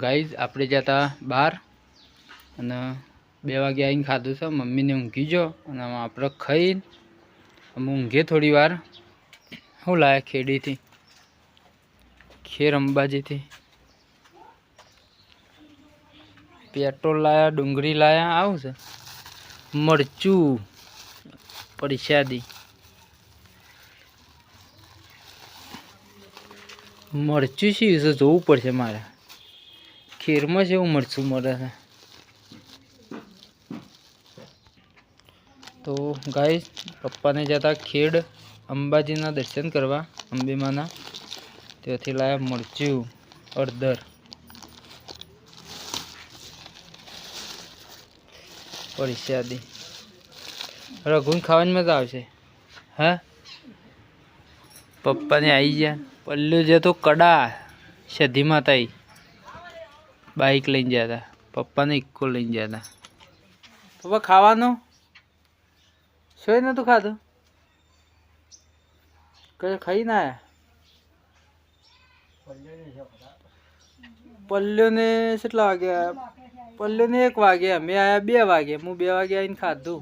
Guys આપણે જતા બહાર અને 2 વાગે આવીને ખાધું છે. મમ્મીને ઊંઘી જો અને આપણે ખાઈને અમે ઊંઘીએ થોડી વાર. શું લાયા ખેડીથી ખેર અંબાજીથી પેટ્રોલ લાયા, ડુંગળી લાયા, આવું છે મરચું પરસાદી મરચું શું છે જોવું પડશે મારે. ખેરમાં જેવું મરચું મળે છે. તો ગાઈસ પપ્પાને જતા ખેડ અંબાજીના દર્શન કરવા, અંબેમાના. ત્યાંથી લાયા મરચું, હળદર, પરસાદી. રઘુને ખાવાની મજા આવશે. હા પપ્પાને આવી ગયા. પલ્લુ જે તો કડા સધી માતા બાઈક લઈને ગયા હતા. પપ્પાને ઇક્કો લઈને ગયા હતા. પપ્પા ખાવાનું શું નતું ખાધું? કઈ ખાઈ ના આયા? પલ્લુને કેટલા વાગ્યા? પલ્લુને 1 વાગે. અમે આયા 2 વાગે. હું 2 વાગે આવીને ખાધું.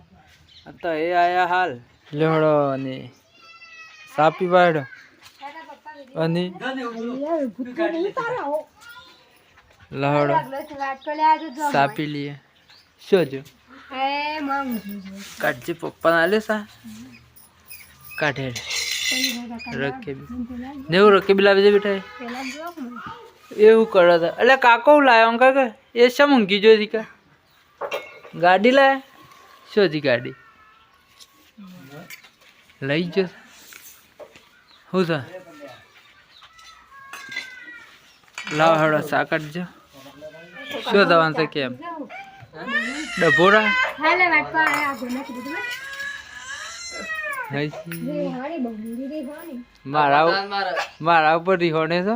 તો એ આયા હાલ. લેવડો અને સા પીવા હેડો. અને લહડો સા પી લઈએ. શું જો કાઢજે પપ્પાને આલે સા કાઢે રકેબી નેવું રકેબી લાવી દે બેટા. એવું કરો તો એટલે કાકો લાયો અંકા કે એ શા ઊંઘી જોઈ કા ગાડી લાયા? શોધી ગાડી લઈ જો. શું છે? લાવ હેડો સા કાઢજો. શું દવાનું છે કેમ? ડભોરા મારા ઉપર રીહોને છો.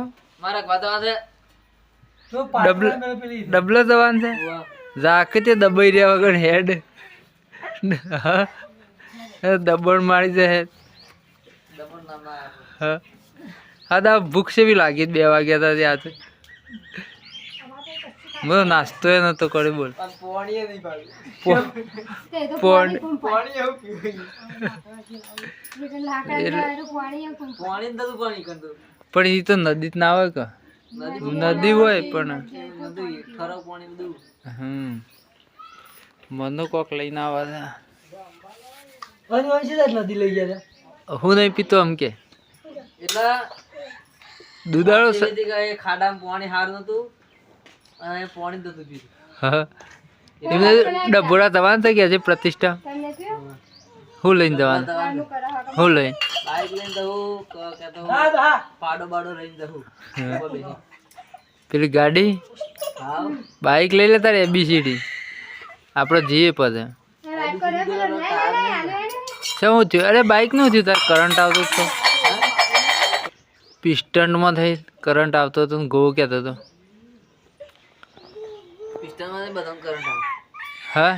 ડબલો દવાન છે. ઝાકે તે દબાઈ રહ્યા વગર હેડ દબણ મારી જાય. હા તો ભૂખ છે બી લાગી. 2 વાગ્યા હતા ત્યાં તો બધો નાસ્તો એ નતો કરી. બોલ પણ એ તો નદી ના આવે કે નદી હોય પણ મને કોક લઈને આવે નદી લઈ ગયા. હું નહીં પીતો આમ કે દુધાળો ખાડામાં પાણી સારું નતું અને પાણી નતું પીધું. હા એમને ડભોરા જવાનું થઈ ગયા છે પ્રતિષ્ઠા. હું લઈને જવાનું? હું લઈને બાઈક લઈને જવું પાડો બાડો લઈને જવું. પેલી ગાડી બાઈક લઈ લે તારે ABCD આપણે જઈએ પછી. શું થયું? અરે બાઈક નું થયું તારે કરંટ આવતો હતો. પિસ્ટનમાં થઈ કરંટ આવતો હતો. ગો કહેતો હતો હા.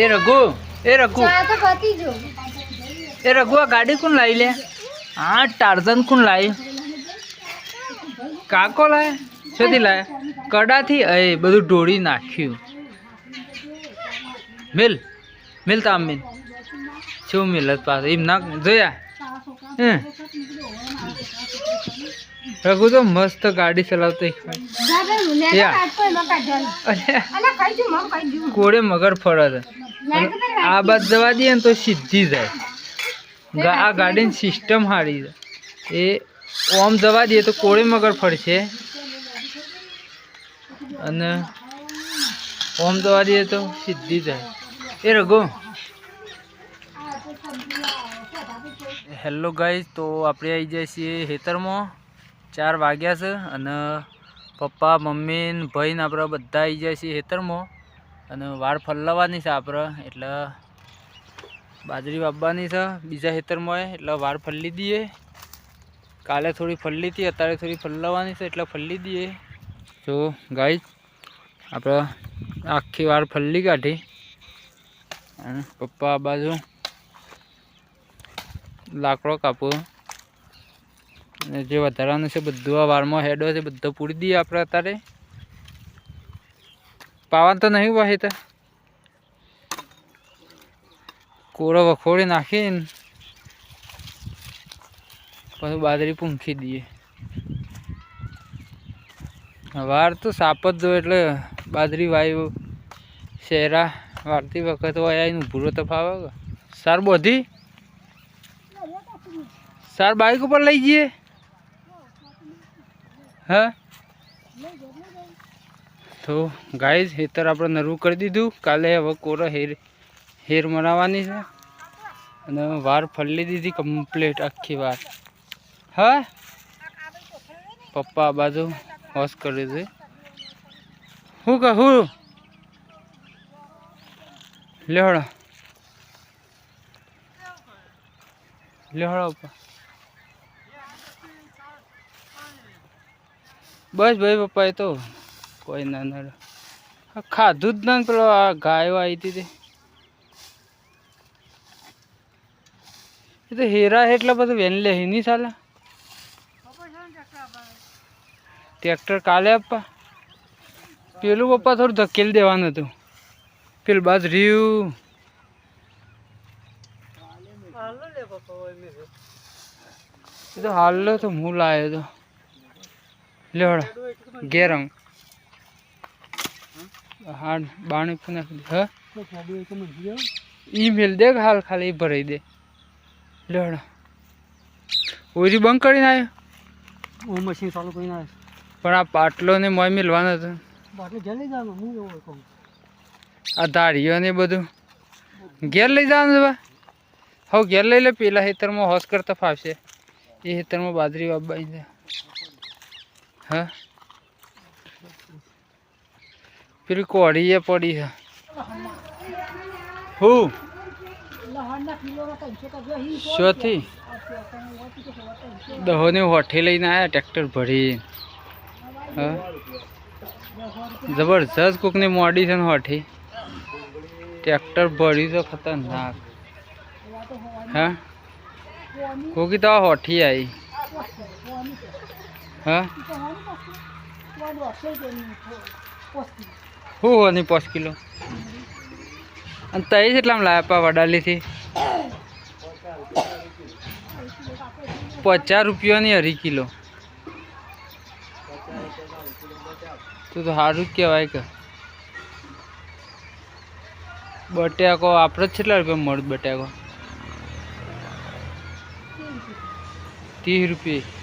એ રઘુ આ ગાડી કોણ લાવી લે? હા ટાર્ઝન કોણ લાવી? કાકો લાવે? શોથી લાવે? કડાથી એ બધું ઢોળી નાખ્યું. મિલ તામીન શું મિલત પાસે એમ ના જોયા. રઘુ તો મસ્ત ગાડી ચલાવતો. કોડે મગર ફળે. આ બાદ જવા દઈએ ને તો સીધી જાય. આ ગાડીની સિસ્ટમ સારી છે. એ ઓમ જવા દઈએ તો કોડે મગર ફરશે અને ઓમ જવા દઈએ તો સીધી જાય. એ રઘુ હેલો ગાઈઝ. તો આપણે આવી જાય છીએ ખેતરમાં. 4 વાગ્યા છે અને પપ્પા મમ્મી ને ભાઈ ને આપણે બધા આવી જાય છીએ ખેતરમાં. અને વાળ ફરલાવવાની છે આપણે એટલે બાજરી વાવવાની છે બીજા ખેતરમાં એટલે વાળ ફરલી દઈએ. કાલે થોડી ફરલી હતી, અત્યારે થોડી ફરલાવવાની છે એટલે ફરલી દઈએ. તો ગાઈઝ આપણે આખી વાળ ફરલી કાઢી અને પપ્પા આ બાજુ લાકડો કાપો અને જે વધારાનું છે બધું આ વારમાં હેડો છે બધો પૂરી દઈએ આપણે અત્યારે. પાવા તો નહીં વાહી તો કોળો વખોડી નાખીને પછી બાજરી પૂંખી દઈએ. વાર તો સાપ જ જો એટલે બાજરી વાયુ શેરા વાળતી વખત હોય આવીને ઊભું તો ફાવે. સાર બધી સાર બાઈક ઉપર લઈ જઈએ. હા તો ગાઈઝ હેતર આપણે નરવું કરી દીધું. કાલે હવે કોરો હેર મરાવવાની છે અને વાર ફરલી દીધી કમ્પ્લીટ આખી વાર. હા પપ્પા આ બાજુ હોશ કર્યું છે. શું કહું લેહડો લેહડો પપ્પા. બસ ભાઈ પપ્પા એ તો કોઈ ના ખાધું જ ના. પેલો આ ગાયો આવી હતી એ તો હેરા એટલા બધું વેન લે નહીં ચાલે. ટ્રેક્ટર કાલે આપવા પેલું પપ્પા થોડું ધકેલ દેવાનું હતું. પેલું બાદ રહ્યું એ તો હાલ તો હું લાવ્યો તો. લેવડો ગેરંગ હા બાણી પણ નાખી દે. હા ઈમેલ દે હાલ ખાલી ભરાઈ દે. લેવડો ઓરી બંધ કરીને આવ્યો મશીન ચાલુ કરીને આવ્યો. પણ આ પાટલો ને મોય મિલવાનો હતો. આ ધારીઓ ને બધું ઘેર લઈ જવાનું છે. હવે ઘેર લઈ લે. પેલા ખેતરમાં હોશ કરતા ફાવશે. એ ખેતરમાં બાજરી વાવવાની છે. હા પેલી કોળી એ પડી છે. હું શોથી દહોને હોઠે લઈને આવ્યા ટ્રેક્ટર ભરી. હા જબરજસ્ત કોકની મોડી છે ને હોઠી. ટ્રેક્ટર ભરી તો ખતરનાક. હા કોકી તો હોઠી આવી. હા શું હોવાની 5 કિલો અને તઈ કેટલામાં લાવ્યા પા વડાલીથી 50 રૂપિયાની 2.5 કિલો. તો સારું જ કહેવાય કે. બટાકો આપણે કેટલા રૂપિયા મળે? બટાકો 30 રૂપિયા.